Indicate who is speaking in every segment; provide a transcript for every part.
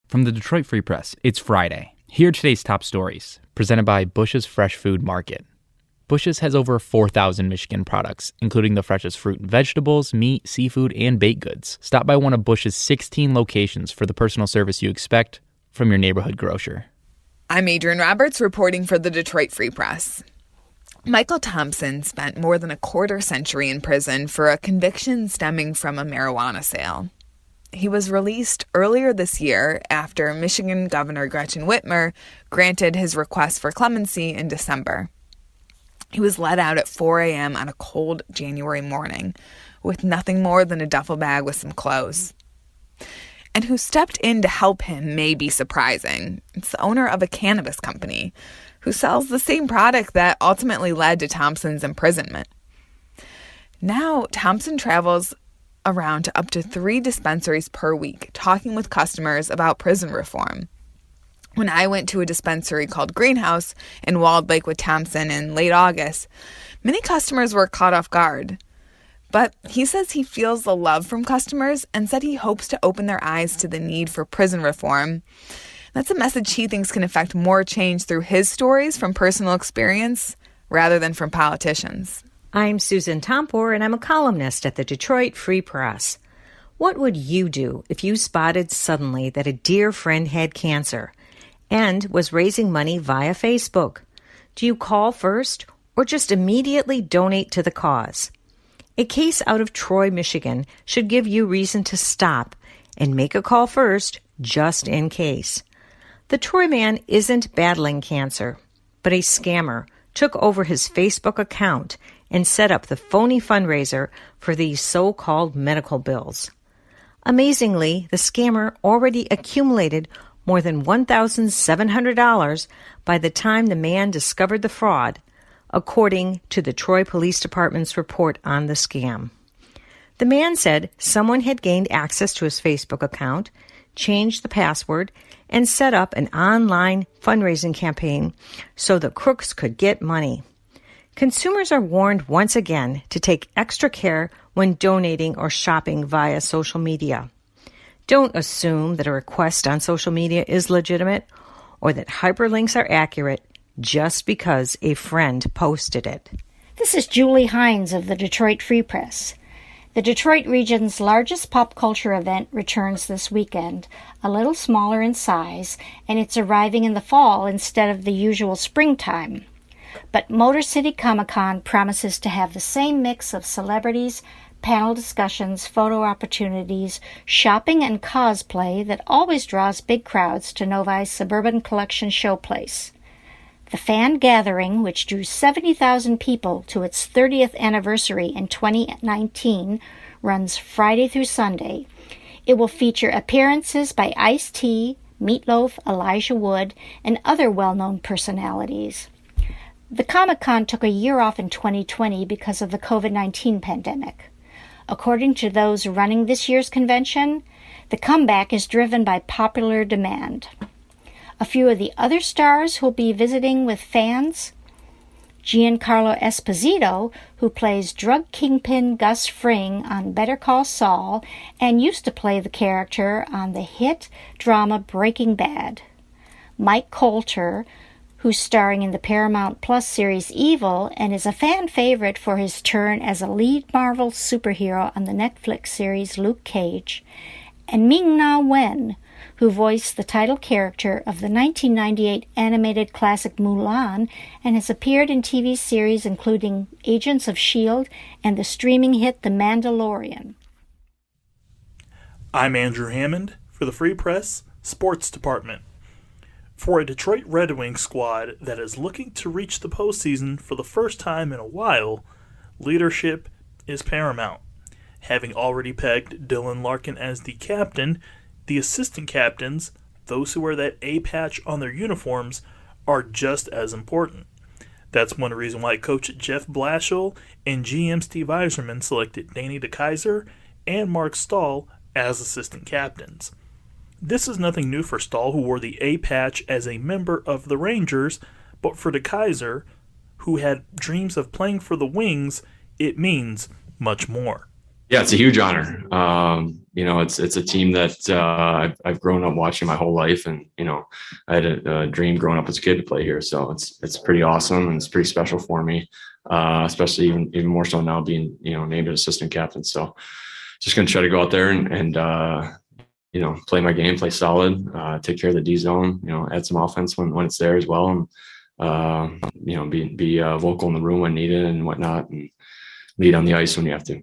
Speaker 1: From the Detroit Free Press, it's Friday. Here are today's top stories, presented by Bush's Fresh Food Market. Bush's has over 4,000 Michigan products, including the freshest fruit and vegetables, meat, seafood, and baked goods. Stop by one of Bush's 16 locations for the personal service you expect from your neighborhood grocer.
Speaker 2: I'm Adrienne Roberts reporting for the Detroit Free Press. Michael Thompson spent more than a quarter century in prison for a conviction stemming from a marijuana sale. He was released earlier this year after Michigan Governor Gretchen Whitmer granted his request for clemency in December. He was let out at 4 a.m. on a cold January morning with nothing more than a duffel bag with some clothes. And who stepped in to help him may be surprising. It's the owner of a cannabis company who sells the same product that ultimately led to Thompson's imprisonment. Now, Thompson travels around to up to 3 dispensaries per week, talking with customers about prison reform. When I went to a dispensary called Greenhouse in Walled Lake with Thompson in late August, many customers were caught off guard. But he says he feels the love from customers and said he hopes to open their eyes to the need for prison reform. That's a message he thinks can affect more change through his stories from personal experience rather than from politicians.
Speaker 3: I'm Susan Tompor, and I'm a columnist at the Detroit Free Press. What would you do if you spotted suddenly that a dear friend had cancer and was raising money via Facebook? Do you call first or just immediately donate to the cause? A case out of Troy, Michigan should give you reason to stop and make a call first, just in case. The Troy man isn't battling cancer, but a scammer took over his Facebook account and set up the phony fundraiser for these so-called medical bills. Amazingly, the scammer already accumulated more than $1,700 by the time the man discovered the fraud, according to the Troy Police Department's report on the scam. The man said someone had gained access to his Facebook account, changed the password, and set up an online fundraising campaign so the crooks could get money. Consumers are warned once again to take extra care when donating or shopping via social media. Don't assume that a request on social media is legitimate or that hyperlinks are accurate just because a friend posted it.
Speaker 4: This is Julie Hines of the Detroit Free Press. The Detroit region's largest pop culture event returns this weekend, a little smaller in size, and it's arriving in the fall instead of the usual springtime. But Motor City Comic Con promises to have the same mix of celebrities, panel discussions, photo opportunities, shopping, and cosplay that always draws big crowds to Novi's Suburban Collection showplace. The fan gathering, which drew 70,000 people to its 30th anniversary in 2019, runs Friday through Sunday. It will feature appearances by Ice-T, Meatloaf, Elijah Wood, and other well-known personalities. The Comic-Con took a year off in 2020 because of the COVID-19 pandemic. According to those running this year's convention, the comeback is driven by popular demand. A few of the other stars who'll be visiting with fans: Giancarlo Esposito, who plays drug kingpin Gus Fring on Better Call Saul and used to play the character on the hit drama Breaking Bad. Mike Colter, who's starring in the Paramount Plus series Evil and is a fan favorite for his turn as a lead Marvel superhero on the Netflix series Luke Cage, and Ming-Na Wen, who voiced the title character of the 1998 animated classic Mulan and has appeared in TV series including Agents of S.H.I.E.L.D. and the streaming hit The Mandalorian.
Speaker 5: I'm Andrew Hammond for the Free Press Sports Department. For a Detroit Red Wings squad that is looking to reach the postseason for the first time in a while, leadership is paramount. Having already pegged Dylan Larkin as the captain, the assistant captains, those who wear that A patch on their uniforms, are just as important. That's one reason why Coach Jeff Blashill and GM Steve Yzerman selected Danny DeKeyser and Mark Stahl as assistant captains. This is nothing new for Stahl, who wore the A patch as a member of the Rangers, but for DeKeyser, who had dreams of playing for the Wings, it means much more.
Speaker 6: Yeah, it's a huge honor. It's a team that I've grown up watching my whole life, and I had a dream growing up as a kid to play here. So it's pretty awesome, and it's pretty special for me, especially even more so now being named as assistant captain. So just going to try to go out there and play my game, play solid, take care of the D zone, add some offense when it's there as well, and be vocal in the room when needed and whatnot, and lead on the ice when you have to.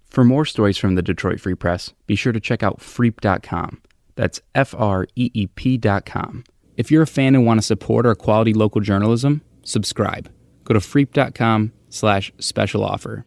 Speaker 1: For more stories from the Detroit Free Press, be sure to check out freep.com. That's FREEP.com. If you're a fan and want to support our quality local journalism, subscribe. Go to freep.com/special offer.